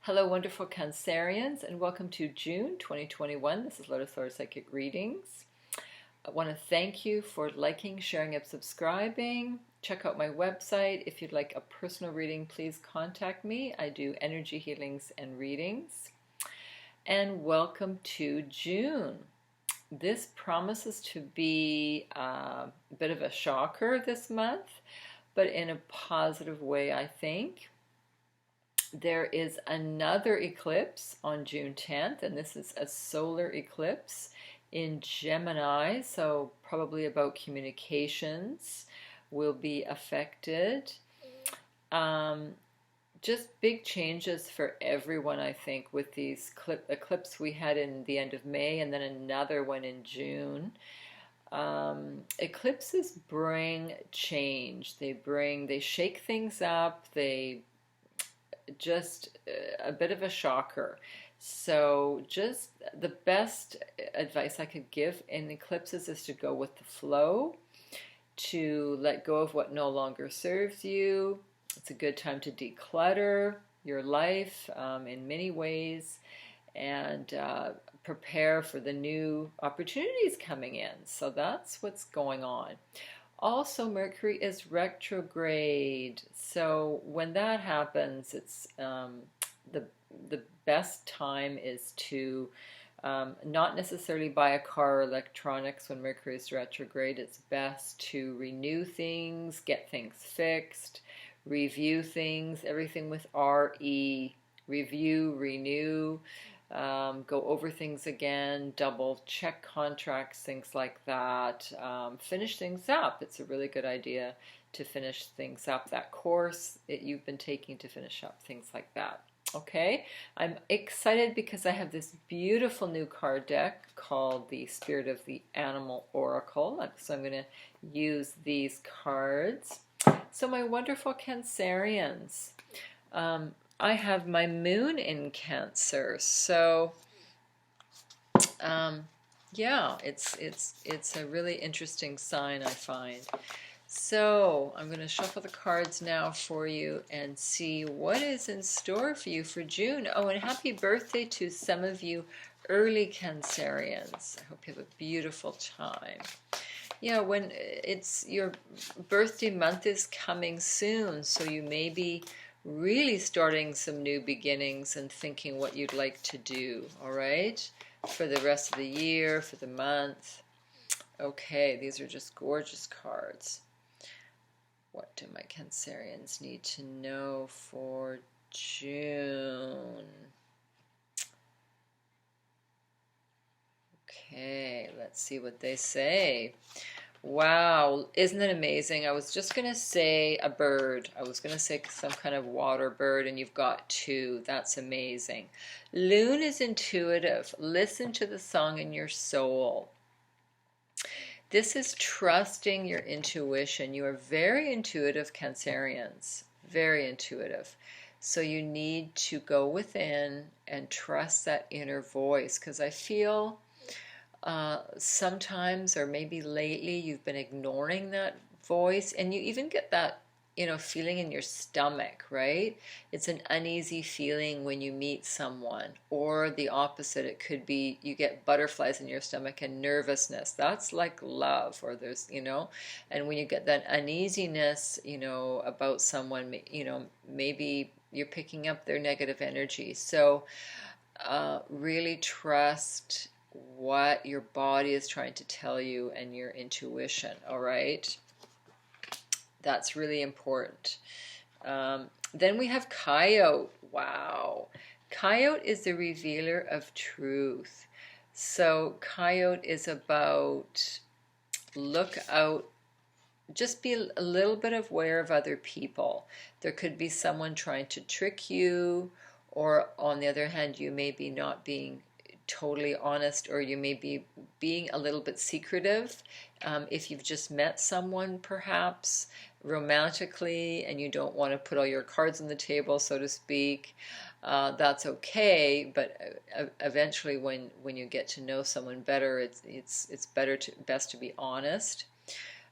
Hello, wonderful Cancerians, and welcome to June 2021. This is Lotus Lord Psychic Readings. I want to thank you for liking, sharing, and subscribing. Check out my website. If you'd like a personal reading, please contact me. I do energy healings and readings. And welcome to June. This promises to be a bit of a shocker this month, but in a positive way, I think. There is another eclipse on June 10th, and this is a solar eclipse in Gemini, so probably about communications will be affected. Just big changes for everyone, I think, with these eclipses we had in the end of May and then another one in June. Eclipses bring change. They shake things up. They just a bit of a shocker. So just the best advice I could give in eclipses is to go with the flow, to let go of what no longer serves you. It's a good time to declutter your life in many ways and prepare for the new opportunities coming in. So that's what's going on. Also, Mercury is retrograde, so when that happens, it's the best time is to not necessarily buy a car or electronics when Mercury is retrograde. It's best to renew things, get things fixed, review things, everything with RE, review, renew. Go over things again, double check contracts, things like that. Finish things up. It's a really good idea to finish things up. That course that you've been taking, to finish up things like that. Okay, I'm excited because I have this beautiful new card deck called the Spirit of the Animal Oracle. So I'm going to use these cards. So my wonderful Cancerians, I have my moon in Cancer, so yeah, it's a really interesting sign, I find. So I'm going to shuffle the cards now for you and see what is in store for you for June. Oh, and happy birthday to some of you early Cancerians. I hope you have a beautiful time. Yeah, when it's your birthday month is coming soon, so you may be really starting some new beginnings and thinking what you'd like to do, all right, for the rest of the year, for the month. Okay, these are just gorgeous cards. What do my Cancerians need to know for June? Okay, let's see what they say. Wow, isn't it amazing? I was just going to say a bird. I was going to say some kind of water bird, and you've got two. That's amazing. Loon is intuitive. Listen to the song in your soul. This is trusting your intuition. You are very intuitive, Cancerians. Very intuitive. So you need to go within and trust that inner voice, because I feel sometimes, or maybe lately, you've been ignoring that voice, and you even get that, feeling in your stomach, right? It's an uneasy feeling when you meet someone, or the opposite. It could be you get butterflies in your stomach and nervousness. That's like love, or there's, and when you get that uneasiness, about someone, maybe you're picking up their negative energy. So really trust what your body is trying to tell you and your intuition, all right? That's really important. Then we have Coyote. Wow. Coyote is the revealer of truth. So Coyote is about look out, just be a little bit aware of other people. There could be someone trying to trick you, or on the other hand, you may be not being totally honest, or you may be being a little bit secretive. If you've just met someone, perhaps romantically, and you don't want to put all your cards on the table, so to speak, that's okay. But eventually, when you get to know someone better, it's best to be honest.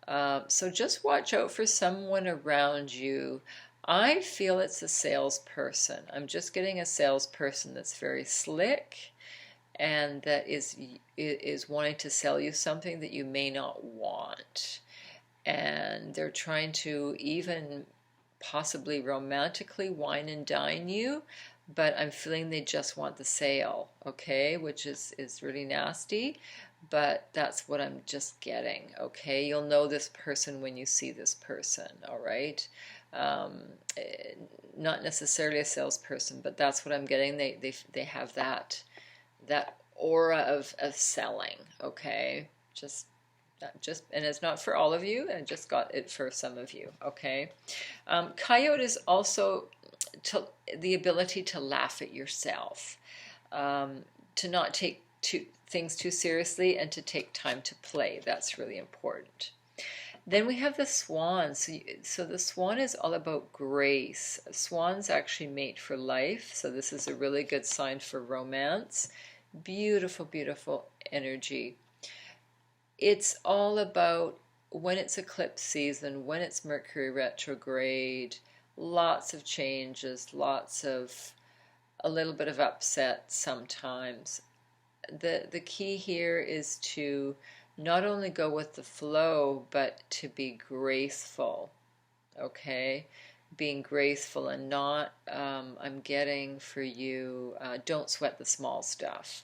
So just watch out for someone around you I feel it's a salesperson. I'm just getting a salesperson that's very slick and that is wanting to sell you something that you may not want. And they're trying to even possibly romantically wine and dine you, but I'm feeling they just want the sale, okay, which is really nasty, but that's what I'm just getting, okay? You'll know this person when you see this person, all right? Um, eh, Not necessarily a salesperson, but that's what I'm getting. They have that aura of selling, okay? Just and it's not for all of you. I just got it for some of you, okay? Coyote is also the ability to laugh at yourself, to not take things too seriously, and to take time to play. That's really important. Then we have the swan. So the swan is all about grace. Swans actually mate for life, so this is a really good sign for romance. Beautiful, beautiful energy. It's all about when it's eclipse season, when it's Mercury retrograde, lots of changes, lots of a little bit of upset sometimes. The key here is to not only go with the flow, but to be graceful, okay? Being graceful and not, I'm getting for you, don't sweat the small stuff.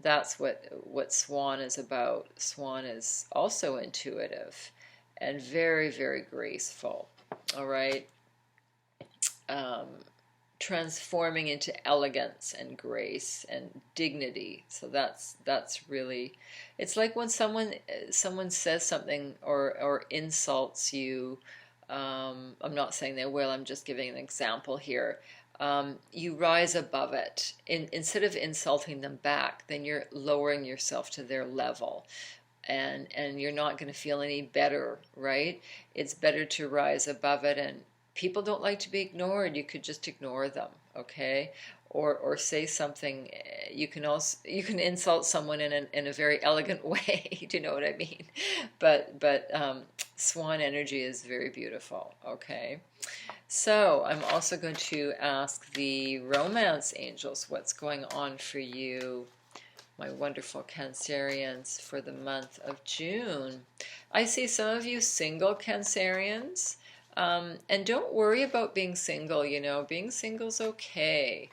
That's what Swan is about. Swan is also intuitive and very, very graceful, all right? Transforming into elegance and grace and dignity. So that's really, it's like when someone says something or insults you. I'm not saying they will. I'm just giving an example here. You rise above it. Instead of insulting them back, then you're lowering yourself to their level. And you're not going to feel any better, right? It's better to rise above it. And people don't like to be ignored. You could just ignore them, okay? Or say something. You can insult someone in a very elegant way. Do you know what I mean? But swan energy is very beautiful, okay? So I'm also going to ask the romance angels what's going on for you, my wonderful Cancerians, for the month of June. I see some of you single Cancerians. And don't worry about being single, being single's okay.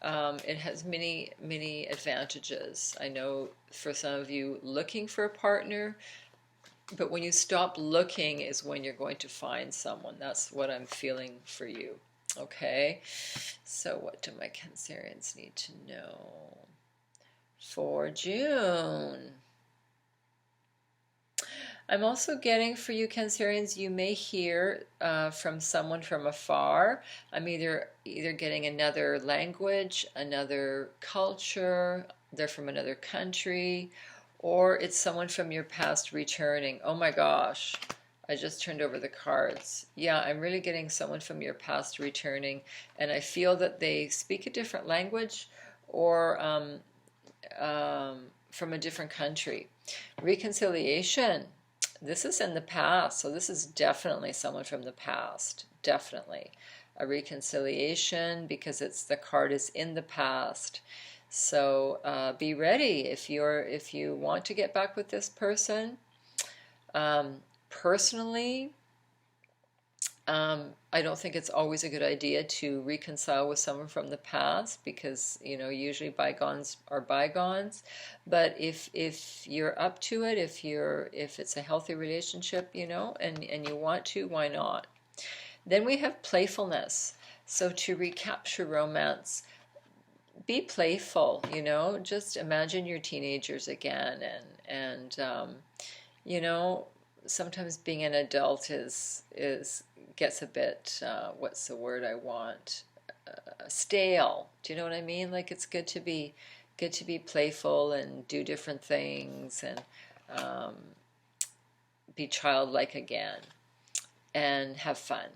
It has many, many advantages. I know for some of you looking for a partner, but when you stop looking is when you're going to find someone. That's what I'm feeling for you, okay? So what do my Cancerians need to know for June? I'm also getting for you Cancerians, you may hear from someone from afar. I'm either getting another language, another culture, they're from another country, or it's someone from your past returning. Oh my gosh, I just turned over the cards. Yeah, I'm really getting someone from your past returning, and I feel that they speak a different language or from a different country. Reconciliation. This is in the past, so this is definitely someone from the past. Definitely a reconciliation, because the card is in the past. So be ready if you want to get back with this person. Personally, I don't think it's always a good idea to reconcile with someone from the past, because usually bygones are bygones. But if you're up to it, if it's a healthy relationship, and you want to, why not? Then we have playfulness. So to recapture romance, be playful. Just imagine you're teenagers again, and sometimes being an adult gets a bit, what's the word I want? Stale. Do you know what I mean? Like, it's good to be playful and do different things and be childlike again and have fun.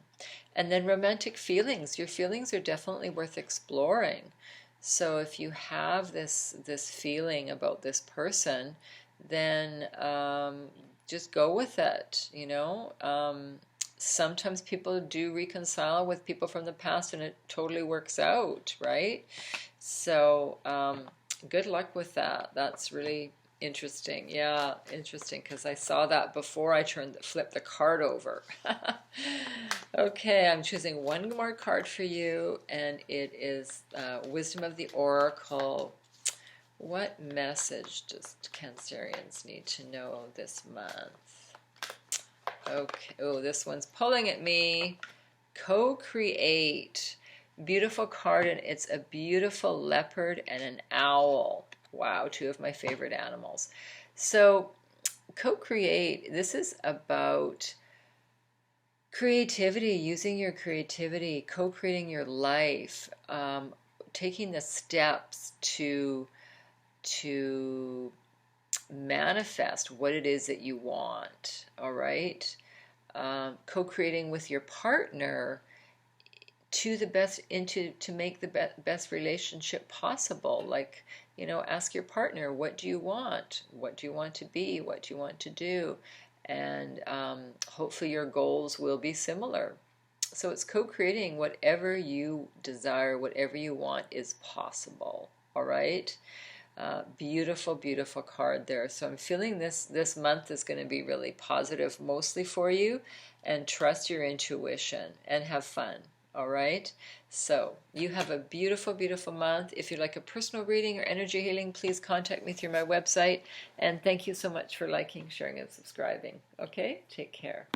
And then romantic feelings. Your feelings are definitely worth exploring. So if you have this feeling about this person, then just go with it. sometimes people do reconcile with people from the past and it totally works out, right? So good luck with that. That's really interesting. Yeah, interesting, because I saw that before I flipped the card over. Okay, I'm choosing one more card for you, and it is Wisdom of the Oracle. What message does Cancerians need to know this month? Okay, oh, this one's pulling at me. Co-create. Beautiful card, and it's a beautiful leopard and an owl. Wow, two of my favorite animals. So, co-create, this is about creativity, using your creativity, co-creating your life, taking the steps to manifest what it is that you want, all right? Co-creating with your partner to the best, to make the best relationship possible. Like, you know, ask your partner, what do you want? What do you want to be? What do you want to do? And hopefully your goals will be similar. So it's co-creating. Whatever you desire, whatever you want is possible, all right? Beautiful, beautiful card there. So I'm feeling this month is going to be really positive, mostly for you, and trust your intuition and have fun. All right. So you have a beautiful, beautiful month. If you'd like a personal reading or energy healing, please contact me through my website. And thank you so much for liking, sharing, and subscribing. Okay. Take care.